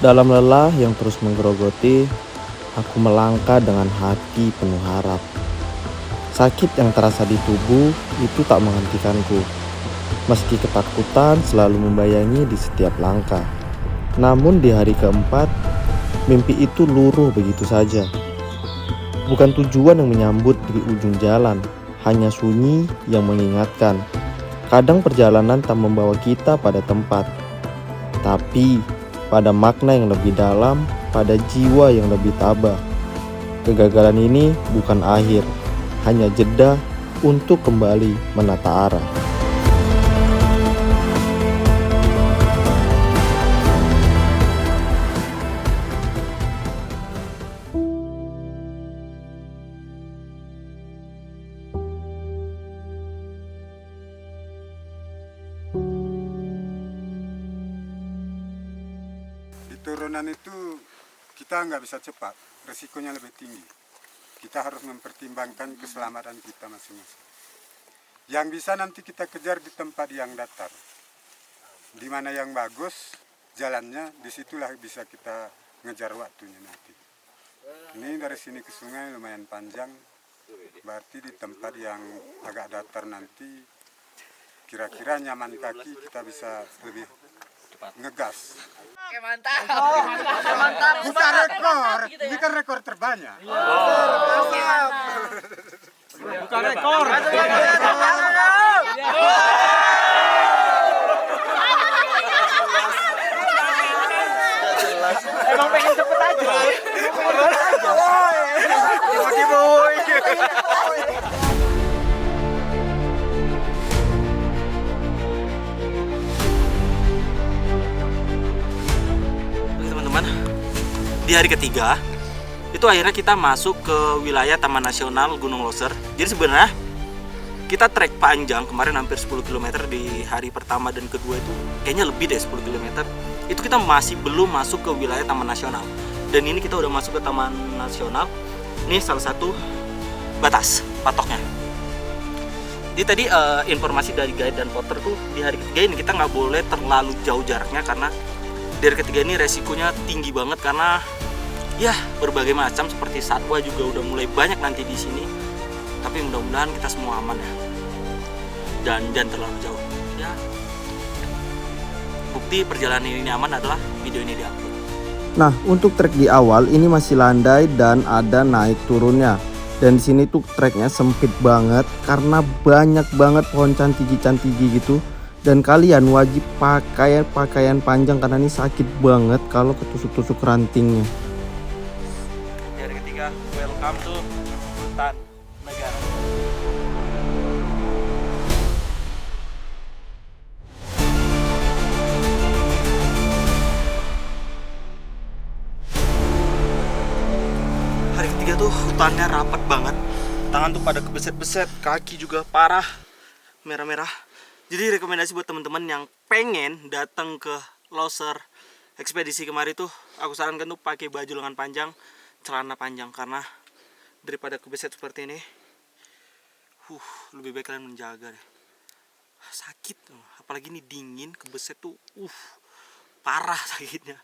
Dalam lelah yang terus menggerogoti, aku melangkah dengan hati penuh harap. Sakit yang terasa di tubuh itu tak menghentikanku, meski ketakutan selalu membayangi di setiap langkah. Namun di hari keempat, mimpi itu luruh begitu saja. Bukan tujuan yang menyambut di ujung jalan, hanya sunyi yang mengingatkan. Kadang perjalanan tak membawa kita pada tempat, tapi pada makna yang lebih dalam, pada jiwa yang lebih tabah. Kegagalan ini bukan akhir, hanya jeda untuk kembali menata arah. Di turunan itu kita nggak bisa cepat, resikonya lebih tinggi. Kita harus mempertimbangkan keselamatan kita masing-masing. Yang bisa nanti kita kejar di tempat yang datar. Di mana yang bagus jalannya, disitulah bisa kita ngejar waktunya nanti. Ini dari sini ke sungai lumayan panjang, berarti di tempat yang agak datar nanti kira-kira nyaman kaki kita bisa lebih ngegas. Mantap. Bukan rekor, ini kan rekor terbanyak. Bukan rekor. Emang pengen cepet aja. Teman-teman, di hari ketiga itu akhirnya kita masuk ke wilayah Taman Nasional Gunung Loser. Jadi sebenarnya kita trek panjang kemarin hampir 10 km di hari pertama dan kedua itu kayaknya lebih deh 10 km. Itu kita masih belum masuk ke wilayah Taman Nasional. Dan ini kita udah masuk ke Taman Nasional. Ini salah satu batas patoknya. Jadi tadi informasi dari guide dan porter tuh di hari ketiga ini kita nggak boleh terlalu jauh jaraknya karena di hari ketiga ini resikonya tinggi banget karena ya berbagai macam seperti satwa juga udah mulai banyak nanti di sini. Tapi mudah-mudahan kita semua aman ya. Dan jangan terlalu jauh. Ya. Bukti perjalanan ini aman adalah video ini diupload. Nah, untuk trek di awal ini masih landai dan ada naik turunnya. Dan di sini tuh treknya sempit banget karena banyak banget pohon cantigi-cantigi gitu. Dan kalian wajib pakai pakaian panjang karena ini sakit banget kalau ketusuk-tusuk rantingnya. Di hari ketiga, welcome to hutan negara. Hari ketiga tuh hutannya rapat banget. Tangan tuh pada kebeset-beset, kaki juga parah merah-merah. Jadi rekomendasi buat teman-teman yang pengen datang ke Loser ekspedisi kemarin tuh, aku sarankan tuh pakai baju lengan panjang, celana panjang karena daripada kebeset seperti ini, lebih baik kalian menjaga deh. Sakit, apalagi ini dingin, kebeset tuh, parah sakitnya.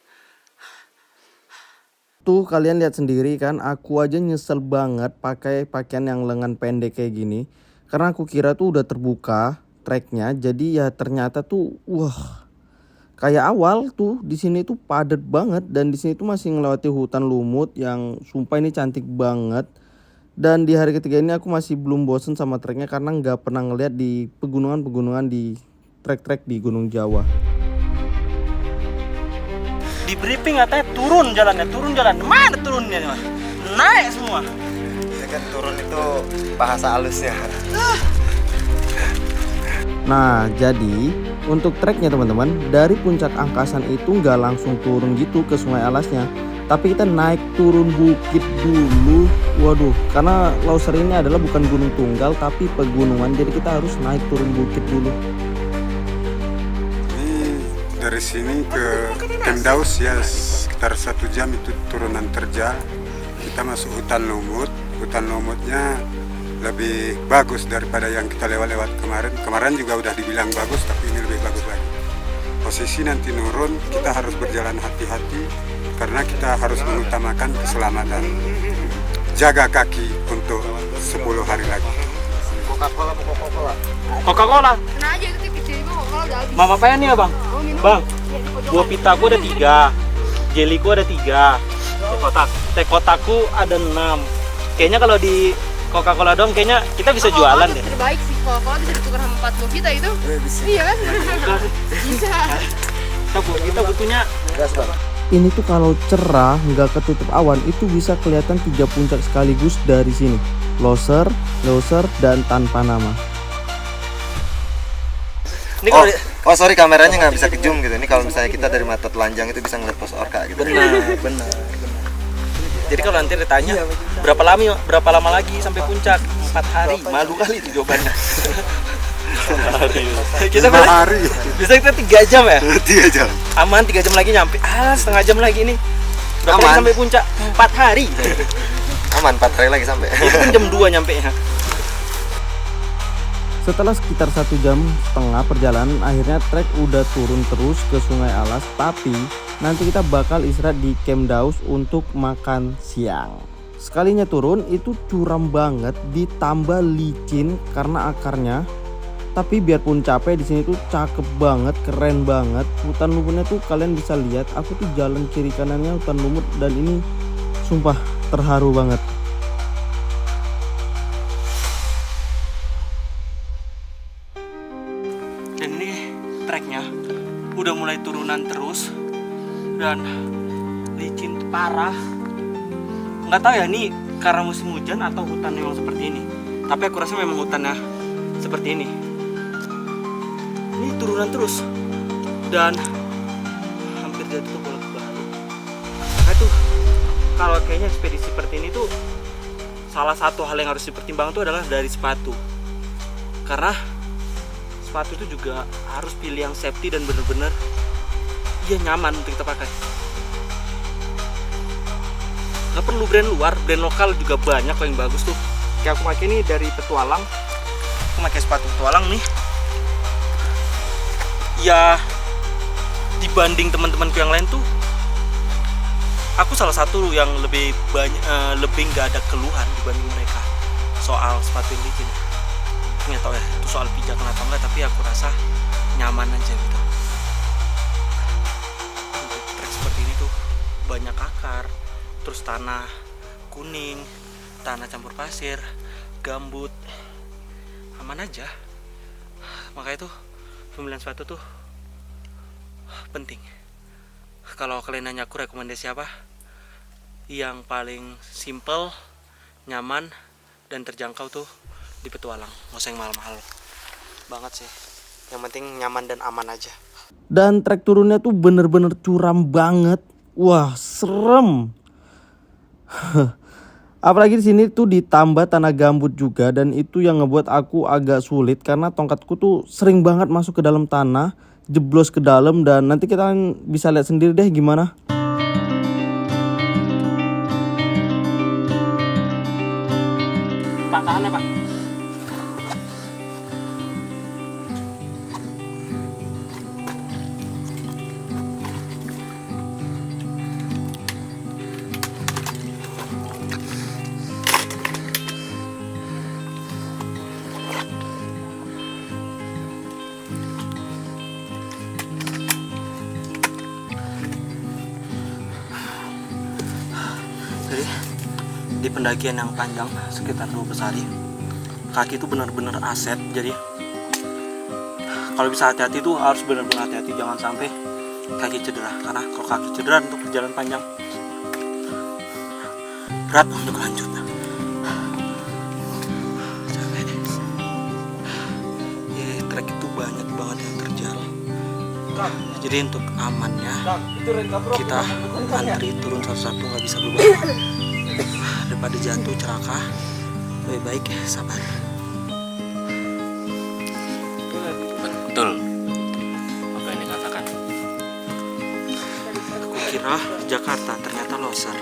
Tuh kalian lihat sendiri kan, aku aja nyesel banget pakai pakaian yang lengan pendek kayak gini. Karena aku kira tuh udah terbuka treknya, jadi ya ternyata tuh kayak awal tuh di sini tuh padat banget dan di sini tuh masih ngelewati hutan lumut yang sumpah ini cantik banget. Dan di hari ketiga ini aku masih belum bosen sama treknya karena nggak pernah ngeliat di pegunungan-pegunungan di trek-trek di Gunung Jawa. Di briefing katanya turun jalan. Mana turunnya nih, Mas? Naik semua. Itu kan turun itu bahasa halusnya. Nah, jadi untuk treknya teman-teman, dari puncak angkasan itu nggak langsung turun gitu ke Sungai Alasnya, tapi kita naik turun bukit dulu. Waduh, karena Loser ini adalah bukan gunung tunggal tapi pegunungan, jadi kita harus naik turun bukit dulu. Ini dari sini ke Camp Daus ya sekitar 1 jam itu turunan terjal. Kita masuk hutan lumut. Hutan lumutnya lebih bagus daripada yang kita lewat-lewat kemarin. Kemarin juga udah dibilang bagus, tapi ini lebih bagus lagi. posisi nanti nurun kita harus berjalan hati-hati karena kita harus mengutamakan keselamatan. Jaga kaki untuk 10 hari lagi. Coca-Cola. Nah aja itu kecil mah kalau udah habis. Mama apa nih abang? Oh, minum. Bang, Ya, di pojok. buah pitaku ada 3, jeliku ada 3, teh kotaku ada 6. Kayaknya kalau di Coca-Cola dong, kayaknya kita bisa Kalau jualan itu deh. terbaik sih kalau bisa ditukar sama 4 buah kita itu. Iya kan? Bisa. Kita butuhnya Ini tuh kalau cerah nggak ketutup awan itu bisa kelihatan 3 puncak sekaligus dari sini. Loser, Loser, dan tanpa nama. ini Oh, kalau sorry kameranya nggak bisa ke zoom gitu. Ini kalau misalnya kita dari mata telanjang itu bisa ngeliat pos orka gitu. benar. Jadi kalau nanti ditanya berapa lama lagi sampai puncak? 4 hari. Malu kali itu jawabannya. Kita 5 hari. bisa kita 3 jam ya? 3 jam. Aman 3 jam lagi nyampe. Setengah jam lagi nih. Berapa Aman. lagi sampai puncak? 4 hari. Aman 4 hari lagi sampai. Itu kan jam 2 nyampe ya. Setelah sekitar 1,5 jam perjalanan, akhirnya trek udah turun terus ke Sungai Alas. Tapi nanti kita bakal istirahat di Camp Daus untuk makan siang. Sekalinya turun itu curam banget, ditambah licin karena akarnya. Tapi biarpun capek, di sini tuh cakep banget, keren banget. Hutan lumutnya tuh kalian bisa lihat. Aku tuh jalan kiri kanannya hutan lumut dan ini sumpah terharu banget. Dan ini treknya udah mulai turunan terus dan licin parah. Nggak tahu ya ini karena musim hujan atau hutan memang seperti ini. Tapi aku rasa memang hutannya seperti ini. Ini turunan terus dan hampir jatuh bolak-balik. Nah itu kalau kayaknya ekspedisi seperti ini tuh salah satu hal yang harus dipertimbangkan tuh adalah dari sepatu. Karena sepatu itu juga harus pilih yang safety dan bener-bener nyaman untuk kita pakai. Nggak perlu brand luar, brand lokal juga banyak kok yang bagus tuh. Kayak aku pakai ini dari Petualang. Aku pakai sepatu Petualang nih. Ya dibanding teman-temanku yang lain tuh, aku salah satu yang lebih banyak lebih nggak ada keluhan dibanding mereka soal sepatu yang licin. Nggak tahu ya itu soal pijakan atau enggak, tapi aku rasa nyaman aja gitu. Untuk trek seperti ini tuh banyak akar, terus tanah kuning, tanah campur pasir, gambut, aman aja. Makanya tuh pemilihan sepatu tuh penting. Kalau kalian nanya aku rekomendasi apa, yang paling simple, nyaman, dan terjangkau tuh di Petualang. Nggak usah yang mahal-mahal banget sih, yang penting nyaman dan aman aja. Dan trek turunnya tuh bener-bener curam banget. Wah, serem. Apalagi di sini tuh ditambah tanah gambut juga, dan itu yang ngebuat aku agak sulit karena tongkatku tuh sering banget masuk ke dalam tanah, jeblos ke dalam, dan nanti kita bisa lihat sendiri deh gimana. Pak, tahan ya Pak. Jadi di pendakian yang panjang sekitar 12 hari, kaki itu benar-benar aset. Jadi kalau bisa hati-hati tuh harus benar-benar hati-hati, jangan sampai kaki cedera. Karena kalau kaki cedera untuk perjalanan panjang berat untuk lanjut. Capek deh. Trek itu banyak banget yang terjal. Jadi untuk amannya kita antri turun satu-satu, nggak bisa beberapa. Daripada jatuh celaka, lebih baik sabar. Betul apa yang dikatakan. Aku kira Jakarta, ternyata Loser.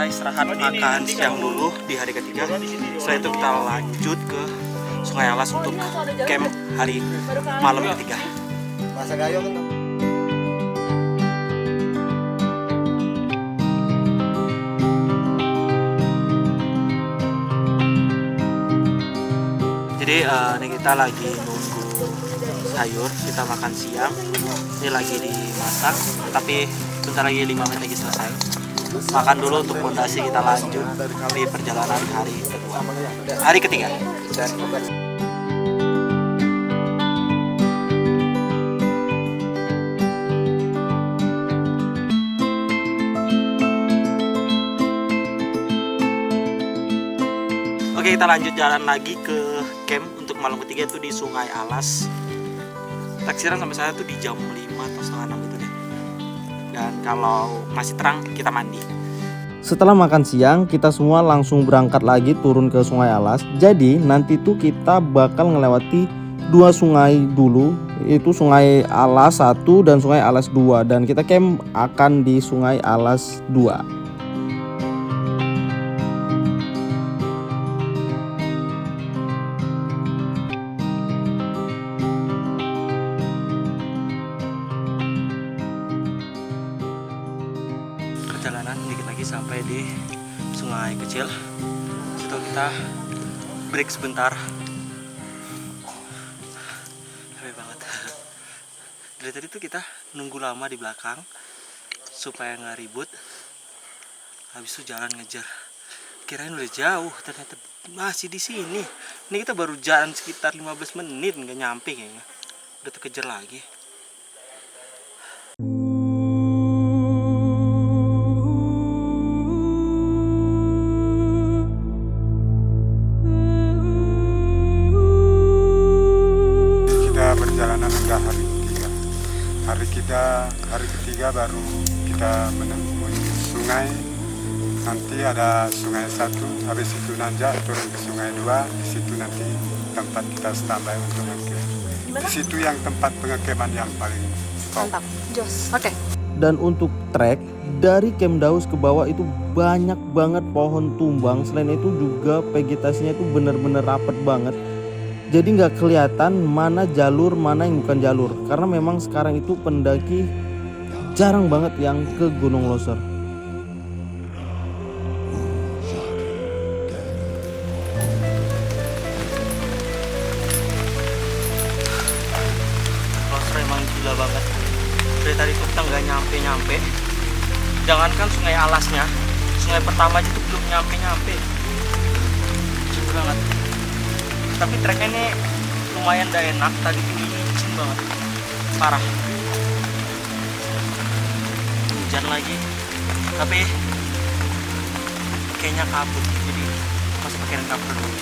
istirahat makan siang dulu di hari ketiga. Setelah itu kita lanjut ke Sungai Alas untuk camp hari malam ketiga. Masa gayo kan? Jadi ini kita lagi nunggu sayur, kita makan siang. Ini lagi dimasak, tapi bentar lagi 5 menit lagi selesai. Makan dulu untuk fondasi, kita lanjut di perjalanan hari kedua, hari ketiga. Oke, kita lanjut jalan lagi ke camp untuk malam ketiga, itu di Sungai Alas. Taksiran sampai sana tuh di jam 5 atau setengah 6 gitu deh. Dan kalau masih terang kita mandi. Setelah makan siang, kita semua langsung berangkat lagi turun ke Sungai Alas. Jadi nanti tuh kita bakal ngelewati 2 sungai dulu, yaitu Sungai Alas 1 dan Sungai Alas 2. Dan kita camp akan di Sungai Alas 2. Perjalanan dikit lagi sampai di sungai kecil. Situ kita break sebentar. Capek banget. Dari tadi tuh kita nunggu lama di belakang supaya nggak ribut. Habis itu jalan ngejar. Kirain udah jauh, ternyata masih di sini. Ini kita baru jalan sekitar 15 menit nggak nyampe kayaknya. Udah terkejar lagi. Perjalanan udah hari ketiga baru kita menemui sungai. Nanti ada Sungai 1, habis itu nanjak turun ke Sungai 2. Di situ nanti tempat kita standby untuk ngecamp. Di situ yang tempat pengecaman yang paling top. Mantap, jos. Oke. Dan untuk trek dari Camp Daus ke bawah itu banyak banget pohon tumbang. Selain itu juga vegetasinya itu bener-bener rapet banget. Jadi nggak kelihatan mana jalur mana yang bukan jalur, karena memang sekarang itu pendaki jarang banget yang ke Gunung Loser. Loser emang gila banget. Dari tadi tuh kita nggak nyampe. Jangankan Sungai Alasnya, sungai pertama aja tuh belum nyampe. Cepet banget. Tapi treknya ini lumayan gak enak, tadi licin banget, parah. Hujan lagi, tapi kayaknya kabut, jadi masih pakai cover dulu.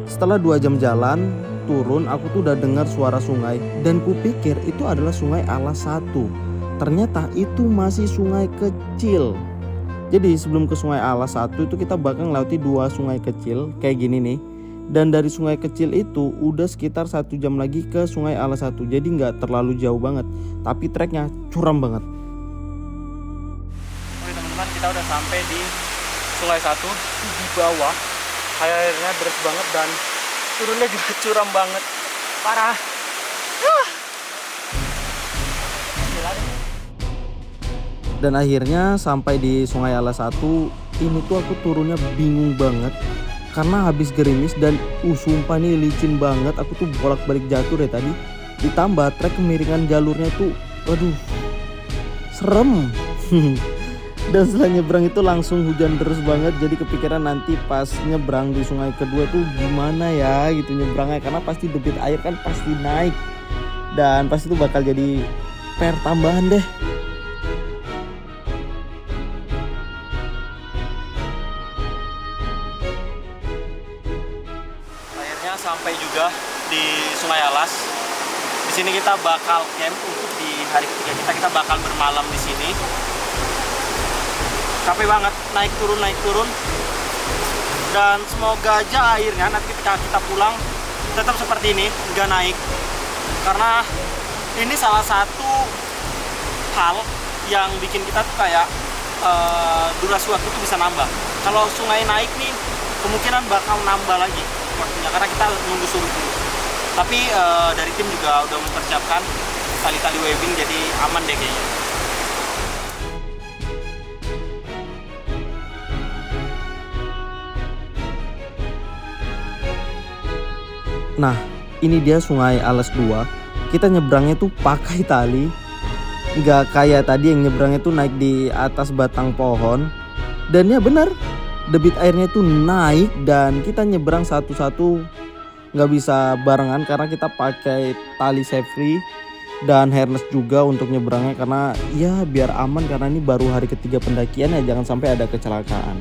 Setelah 2 jam jalan turun, aku tuh udah dengar suara sungai dan kupikir itu adalah Sungai Alas 1. Ternyata itu masih sungai kecil. Jadi sebelum ke Sungai Alas 1 itu kita bakal ngelewati 2 sungai kecil kayak gini nih. Dan dari sungai kecil itu udah sekitar 1 jam lagi ke Sungai Alas 1. Jadi nggak terlalu jauh banget, tapi treknya curam banget. Oke teman-teman, kita udah sampai di Sungai 1 di bawah. Airnya deras banget dan turunnya juga curam banget, parah. Dan akhirnya sampai di Sungai Alas 1. Ini tuh aku turunnya bingung banget karena habis gerimis dan sumpah nih licin banget. Aku tuh bolak-balik jatuh deh tadi. Ditambah trek kemiringan jalurnya tuh waduh serem. Dan setelah nyebrang itu langsung hujan deras banget. Jadi kepikiran nanti pas nyebrang di sungai kedua tuh gimana ya gitu nyebrangnya, karena pasti debit air kan pasti naik dan pasti itu bakal jadi PR tambahan deh. Sampai juga di Sungai Alas. Di sini kita bakal camp untuk di hari ketiga kita bakal bermalam di sini. Capek banget naik turun. Dan semoga aja airnya nanti ketika kita pulang tetap seperti ini, nggak naik. Karena ini salah satu hal yang bikin kita tuh kayak durasi waktu itu bisa nambah. Kalau sungai naik nih, kemungkinan bakal nambah lagi waktunya karena kita nunggu surut dulu. Tapi dari tim juga udah mempersiapkan tali-tali webbing, jadi aman deh kayaknya. Nah, ini dia Sungai Alas 2. Kita nyebrangnya tuh pakai tali. Nggak kayak tadi yang nyebrangnya tuh naik di atas batang pohon. Dan ya benar, debit airnya tuh naik dan kita nyebrang satu-satu. Nggak bisa barengan karena kita pakai tali safety dan harness juga untuk nyebrangnya. Karena ya biar aman, karena ini baru hari ketiga pendakian ya, jangan sampai ada kecelakaan.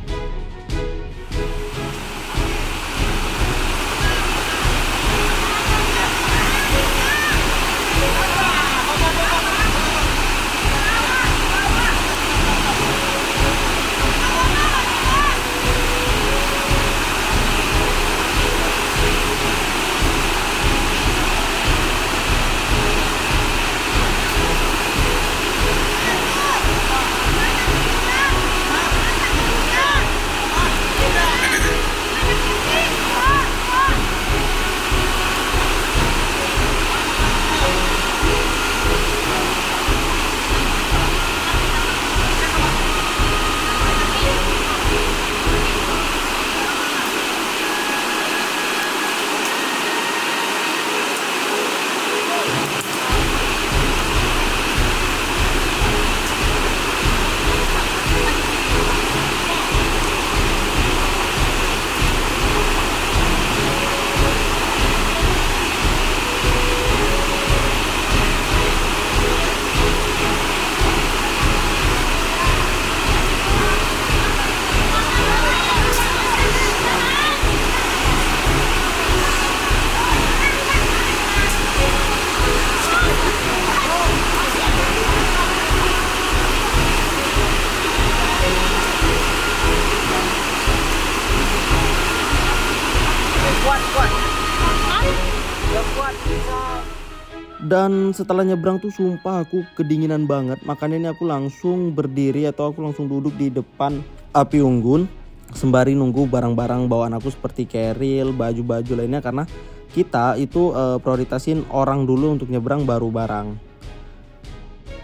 Dan setelah nyebrang tuh sumpah aku kedinginan banget. Makanya ini aku langsung berdiri atau aku langsung duduk di depan api unggun sembari nunggu barang-barang bawaan aku seperti keril, baju-baju lainnya, karena kita itu prioritasin orang dulu untuk nyebrang baru barang.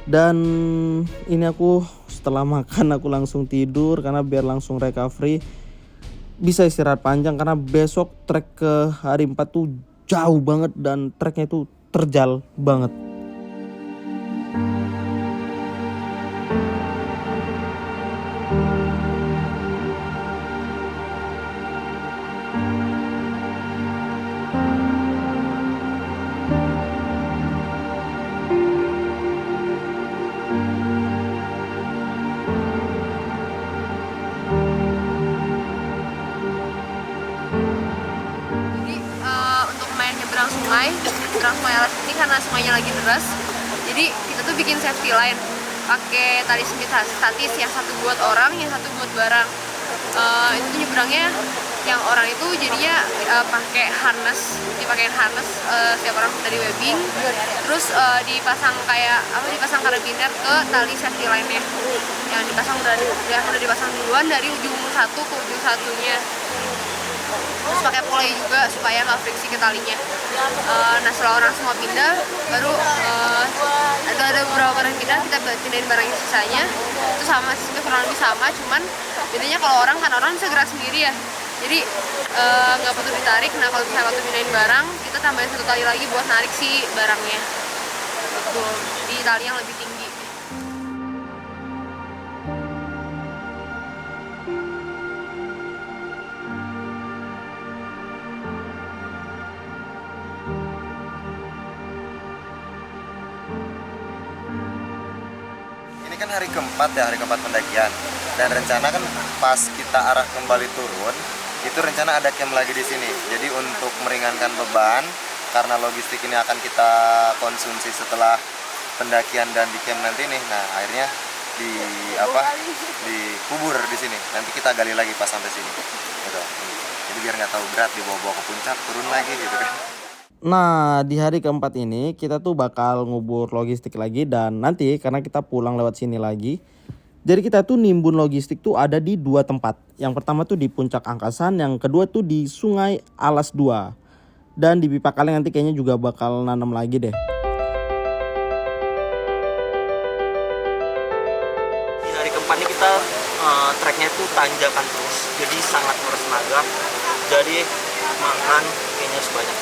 Dan ini aku setelah makan aku langsung tidur karena biar langsung recovery, bisa istirahat panjang karena besok trek ke hari 4 tuh jauh banget dan treknya tuh terjal banget. Sungai Alas ini karena sungainya lagi deras, jadi kita tuh bikin safety line pakai tali sempit statis, yang satu buat orang, yang satu buat barang. Itu tuh nyebrangnya yang orang itu jadinya pakai harness, dipakein harness setiap orang dari webbing, terus dipasang dipasang karabiner ke tali safety line-nya yang dipasang udah dipasang duluan dari ujung satu ke ujung satunya. Terus pakai polai juga supaya nggak friksi ke talinya. Nah setelah orang semua pindah, baru ada beberapa barang kita pindahin barang yang sisanya. Itu sama, sistemnya kurang lebih sama, cuman bedanya kalau orang kan orang bisa gerak sendiri ya. Jadi nggak perlu ditarik. Nah kalau misalnya waktu pindahin barang, kita tambahin satu tali lagi buat narik si barangnya. Betul, di tali yang lebih tinggi. Ini kan hari keempat ya, hari keempat pendakian. Dan rencana kan pas kita arah kembali turun, itu rencana ada camp lagi di sini. Jadi untuk meringankan beban, karena logistik ini akan kita konsumsi setelah pendakian dan di camp nanti nih. Nah, akhirnya dikubur di sini. Nanti kita gali lagi pas sampai sini. Gitu. Jadi biar nggak tahu berat, dibawa-bawa ke puncak, turun lagi gitu kan. Nah, di hari keempat ini kita tuh bakal ngubur logistik lagi, dan nanti karena kita pulang lewat sini lagi, jadi kita tuh nimbun logistik tuh ada di 2 tempat. Yang pertama tuh di Puncak Angkasan, yang kedua tuh di Sungai Alas 2. Dan di Pipa Kaleng nanti kayaknya juga bakal nanam lagi deh. Di hari keempat ini kita treknya itu tanjakan terus, jadi sangat nguras tenaga. Jadi makan kayaknya sebanyak.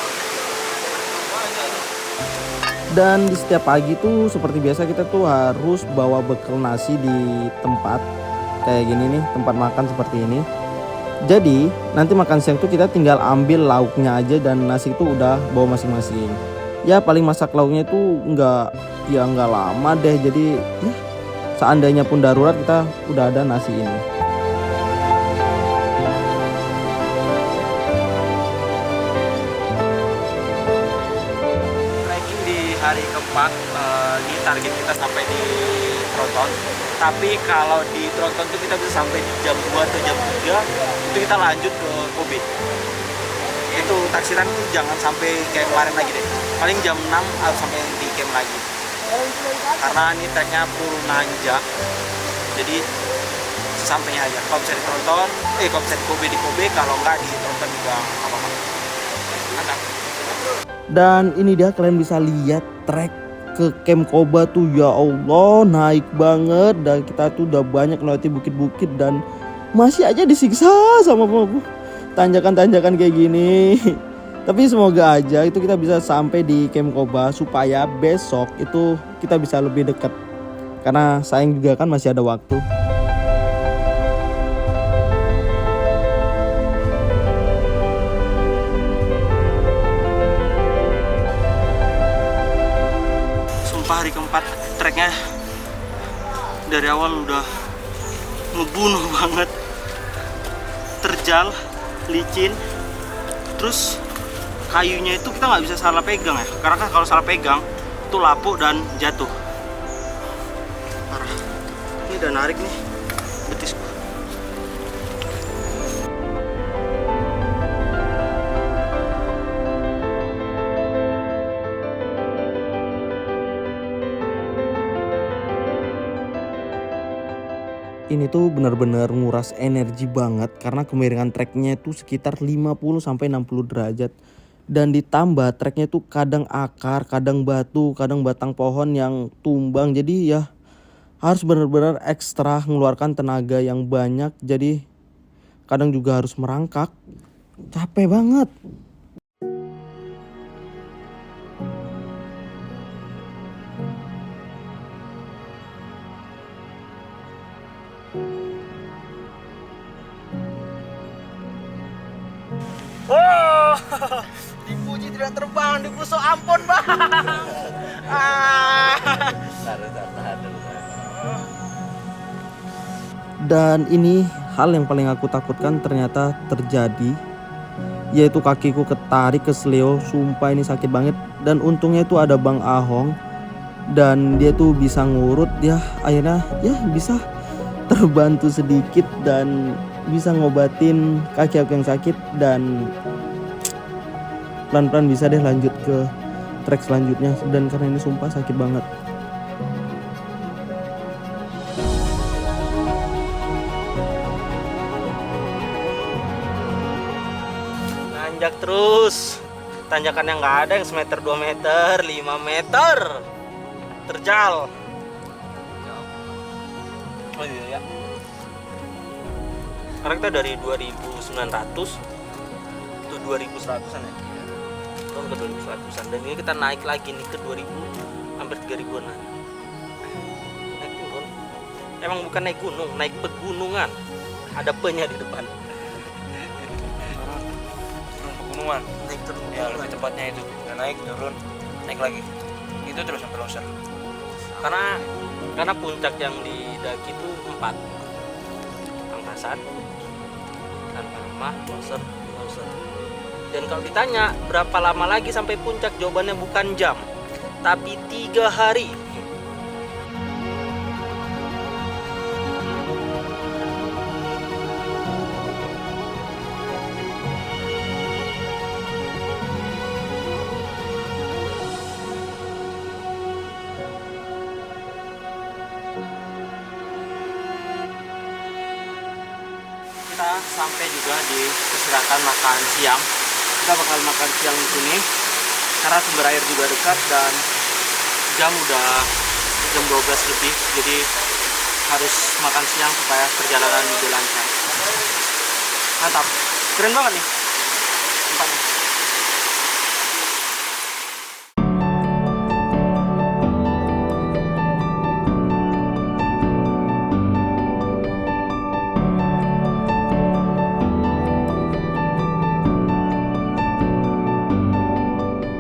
Dan di setiap pagi tuh seperti biasa kita tuh harus bawa bekal nasi di tempat kayak gini nih, tempat makan seperti ini. Jadi nanti makan siang tuh kita tinggal ambil lauknya aja, dan nasi itu udah bawa masing-masing. Ya paling masak lauknya tuh nggak lama deh. Jadi ya, seandainya pun darurat kita udah ada nasi ini. Hari keempat di target kita sampai di Tronton, tapi kalau di Tronton itu kita bisa sampai di jam 2 atau jam 3, itu kita lanjut ke Kobe. Itu taksiran tuh jangan sampai kayak kemarin lagi deh, paling jam 6 harus sampai di camp lagi, karena ini treknya full nanjak. Jadi sesampainya aja, kalau bisa di Tronton, kalau bisa di Kobe, kalau nggak di Tronton juga apa-apa. Mantap. Dan ini dia, kalian bisa lihat trek ke Camp Koba tuh, ya Allah naik banget. Dan kita tuh udah banyak melewati bukit-bukit dan masih aja disiksa sama tanjakan-tanjakan kayak gini. Tapi semoga aja itu kita bisa sampai di Camp Koba supaya besok itu kita bisa lebih dekat. Karena sayang juga kan masih ada waktu. Hari keempat treknya dari awal udah ngebunuh banget, terjal, licin, terus kayunya itu kita nggak bisa salah pegang ya, karena kan kalau salah pegang itu lapuk dan jatuh. Parah. Ini udah narik nih betisku. Ini tuh benar-benar nguras energi banget karena kemiringan treknya itu sekitar 50-60 derajat. Dan ditambah treknya tuh kadang akar, kadang batu, kadang batang pohon yang tumbang. Jadi ya harus benar-benar ekstra mengeluarkan tenaga yang banyak. Jadi kadang juga harus merangkak. Capek banget. Oh, dipuji tidak terbang, dibusuk ampun bang. Dan ini hal yang paling aku takutkan ternyata terjadi, yaitu kakiku ketarik ke sleo. Sumpah ini sakit banget. Dan untungnya itu ada Bang Ahong, dan dia tuh bisa ngurut ya, akhirnya ya bisa terbantu sedikit dan bisa ngobatin kaki aku yang sakit. Dan pelan-pelan bisa deh lanjut ke trek selanjutnya. Dan karena ini sumpah sakit banget. Nanjak terus, tanjakan yang nggak ada, yang semeter 2 meter 5 meter terjal. Oh iya ya, karena kita dari 2.900 itu 2.100an ya, turun ke 2.100an, dan ini kita naik lagi nih ke 2.000, hampir 3.000an. Naik turun, emang bukan naik gunung, naik pegunungan, ada P-nya di depan. Turun pegunungan. Naik turun Ya lebih tepatnya itu. Udah naik turun, naik lagi. Itu terus sampai loser. Karena puncak yang didaki itu 4, Angkasan, Tanpa Rumah, Loser. Dan kalau ditanya berapa lama lagi sampai puncak, jawabannya bukan jam, tapi 3 hari. sampai juga di persyaratan makan siang. Kita bakal makan siang di sini karena sumber air juga dekat dan jam udah jam 12 lebih, jadi harus makan siang supaya perjalanan lebih lancar. Mantap, keren banget nih tempatnya.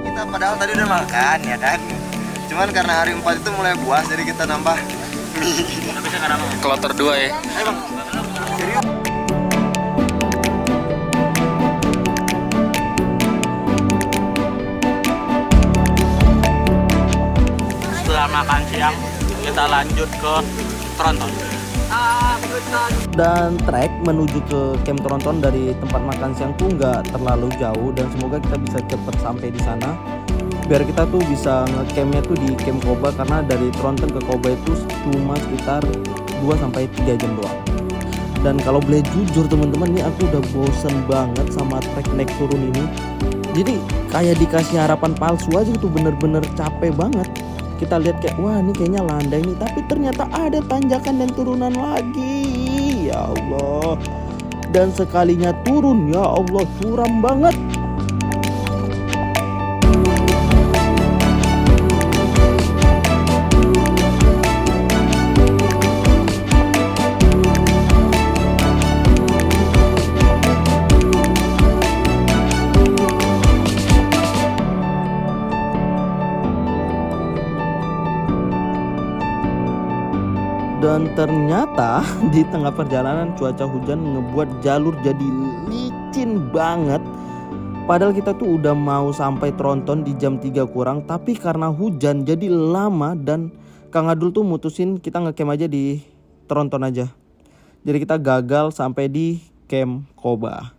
Kita padahal tadi udah makan ya kan, cuman karena hari 4 itu mulai puas jadi kita nambah Kloter 2 ya. Ayo bang. Setelah makan siang, kita lanjut ke Tronton. Dan trek menuju ke camp Tronton dari tempat makan siang tuh nggak terlalu jauh, dan semoga kita bisa cepet sampai di sana biar kita tuh bisa ngecampnya tuh di camp Koba, karena dari Tronton ke Koba itu cuma sekitar 2-3 jam doang. Dan kalau boleh jujur teman-teman, nih aku udah bosen banget sama trek naik turun ini. Jadi kayak dikasih harapan palsu aja gitu, bener-bener capek banget. Kita lihat kayak wah ini kayaknya landai nih, tapi ternyata ada tanjakan dan turunan lagi. Ya Allah. Dan sekalinya turun, ya Allah, curam banget. Dan ternyata di tengah perjalanan cuaca hujan ngebuat jalur jadi licin banget. Padahal kita tuh udah mau sampai Tronton di jam 3 kurang, tapi karena hujan jadi lama dan Kang Adul tuh mutusin kita ngecamp aja di Tronton aja. Jadi kita gagal sampai di camp Koba.